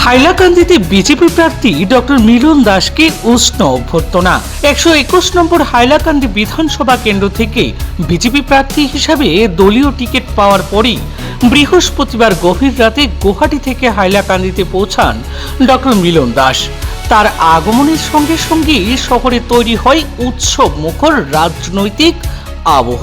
হাইলাকান্দিতে BJP প্রার্থী doctor মিলন দাসকে উষ্ণ অভ্যর্থনা। 121 নম্বর হাইলাকান্দি বিধানসভা কেন্দ্র থেকে বিজেপি প্রার্থী হিসাবে দলীয় টিকিট পাওয়ার পরই বৃহস্পতিবার গভীর রাতে গুয়াহাটি থেকে হাইলাকান্দিতে পৌঁছান ডক্টর মিলন দাস। তার আগমনের সঙ্গে সঙ্গে শহরে তৈরি হয় উৎসব মুখর রাজনৈতিক আবহ।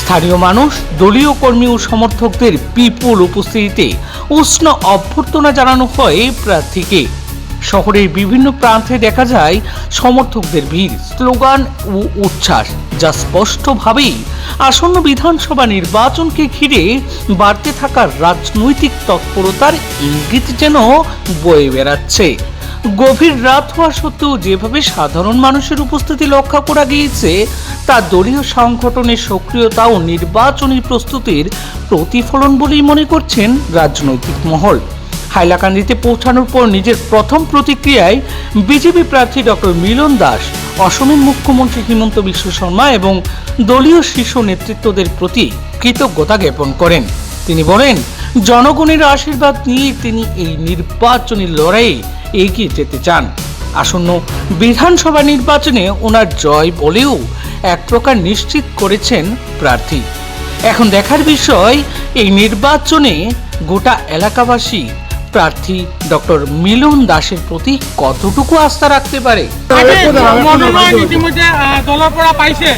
স্থানীয় মানুষ, দলীয় কর্মী ও সমর্থকদের বিপুল উপস্থিতিতে উষ্ণ অভ্যর্থনা জানানো হয় প্রার্থীকে। শহরের বিভিন্ন প্রান্তে দেখা যায় সমর্থকদের ভিড়, স্লোগান ও উচ্ছ্বাস, যা স্পষ্টভাবেই আসন্ন বিধানসভা নির্বাচনকে ঘিরে বাড়তে থাকা রাজনৈতিক তৎপরতার ইঙ্গিত যেন বয়ে বেড়াচ্ছে। গভীর রাত হওয়া সত্ত্বেও যেভাবে সাধারণ মানুষের উপস্থিতি লক্ষ্য করা গিয়েছে তা দলীয় সংগঠনের সক্রিয়তা ও নির্বাচনী প্রস্তুতির প্রতিফলন বলেই মনে করছেন রাজনৈতিক মহল। হাইলাকান্দিতে পৌঁছানোর পর নিজের প্রথম প্রতিক্রিয়ায় বিজেপি প্রার্থী ডক্টর মিলন দাস অসমের মুখ্যমন্ত্রী হিমন্ত বিশ্ব শর্মা এবং দলীয় শীর্ষ নেতৃত্বদের প্রতি কৃতজ্ঞতা জ্ঞাপন করেন। তিনি বলেন, জনগণের আশীর্বাদ নিয়ে তিনি এই নির্বাচনী লড়াইয়ে এগিয়ে যেতে চান। আসন্ন বিধানসভা নির্বাচনে ওনার জয় বলেও এক প্রকার নিশ্চিত করেছেন প্রার্থী। এখন দেখার বিষয় এই নির্বাচনে গোটা এলাকাবাসী প্রার্থী ডক্টর মিলন দাসের প্রতি কতটুকু আস্থা রাখতে পারে। ইতিমধ্যে দলৰ পৰা পাইছে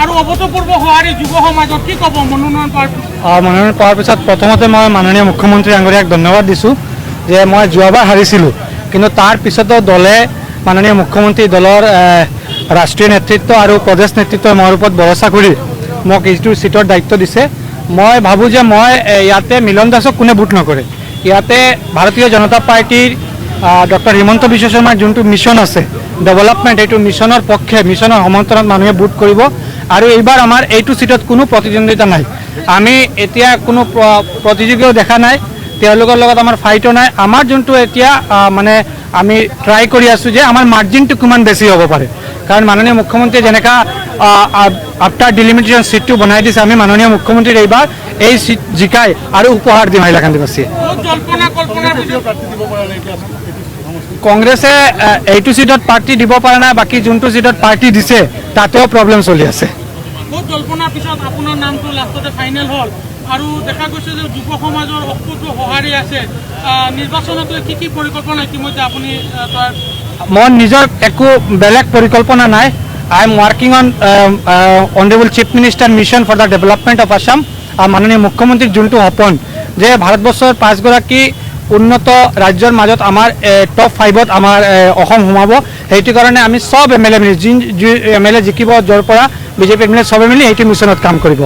আৰু অভূতপূৰ্ব হোৱাৰী যুৱ সমাজক কি ক'ব মনোনয়ন পোৱাৰ পিছত প্ৰথমতে মই মাননীয় মুখ্যমন্ত্ৰী আঙুৰীয়াক ধন্যবাদ দিছোঁ যে মই যোৱাবাৰ হাৰিছিলোঁ, কিন্তু তাৰ পিছতো দলে মাননীয় মুখ্যমন্ত্ৰী দলৰ ৰাষ্ট্ৰীয় নেতৃত্ব আৰু প্ৰদেশ নেতৃত্বই মোৰ ওপৰত ভৰসা কৰি মোক এইটো সিটৰ দায়িত্ব দিছে। মই ভাবোঁ যে মই ইয়াতে মিলন দাসক কোনে ভোট নকৰে। ইয়াতে ভাৰতীয় জনতা পাৰ্টিৰ ডক্টৰ হিমন্ত বিশ্ব শৰ্মাৰ যোনটো মিছন আছে ডেভেলপমেণ্ট, এইটো মিছনৰ পক্ষে, মিছনৰ সমৰ্থনত মানুহে ভোট কৰিব। আৰু এইবাৰ আমাৰ এইটো সিটত কোনো প্ৰতিদ্বন্দ্বিতা নাই। আমি এতিয়া কোনো প্ৰতিযোগীও দেখা নাই, তেওঁলোকৰ লগত আমাৰ ফাইটো নাই। আমাৰ যোনটো এতিয়া মানে আমি ট্ৰাই কৰি আছোঁ যে আমাৰ মাৰ্জিনটো কিমান বেছি হ'ব পাৰে, কাৰণ মাননীয় মুখ্যমন্ত্ৰীয়ে যেনেকা আফটাৰ ডিলিমিটেশ্যন সিটটো বনাই দিছে, আমি মাননীয় মুখ্যমন্ত্ৰীৰ এইবাৰ এই সিট জিকাই আৰু উপহাৰ দিম হাইলাকান্দিবাসীয়ে। কংগ্ৰেছে এইটো সিটত পাৰ্টি দিব পৰা নাই, বাকী যোনটো সিটত পাৰ্টি দিছে তাতেও প্ৰব্লেম চলি আছে। জল্পনাৰ পিছত আপোনাৰ নামটো লাষ্টতে ফাইনেল হ'ল আৰু দেখা গৈছে যে যুৱ সমাজৰ অকুত সঁহাৰি আছে। নিৰ্বাচনত কি কি পৰিকল্পনা ইতিমধ্যে আপুনি? মোৰ নিজৰ একো বেলেগ পৰিকল্পনা নাই। I am working on honourable chief minister mission for the development of Assam. মাননীয় মুখ্যমন্ত্ৰীৰ যোনটো সপোন যে ভাৰতবৰ্ষৰ 5গৰাকী উন্নত ৰাজ্যৰ মাজত আমাৰ টপ 5ত আমাৰ অসম সোমাব, সেইটো কাৰণে আমি চব MLA মিলি, যি MLA জিকিব য'ৰ পৰা বিজেপি MLA চবে মিলি এইটো মিছনত কাম কৰিব।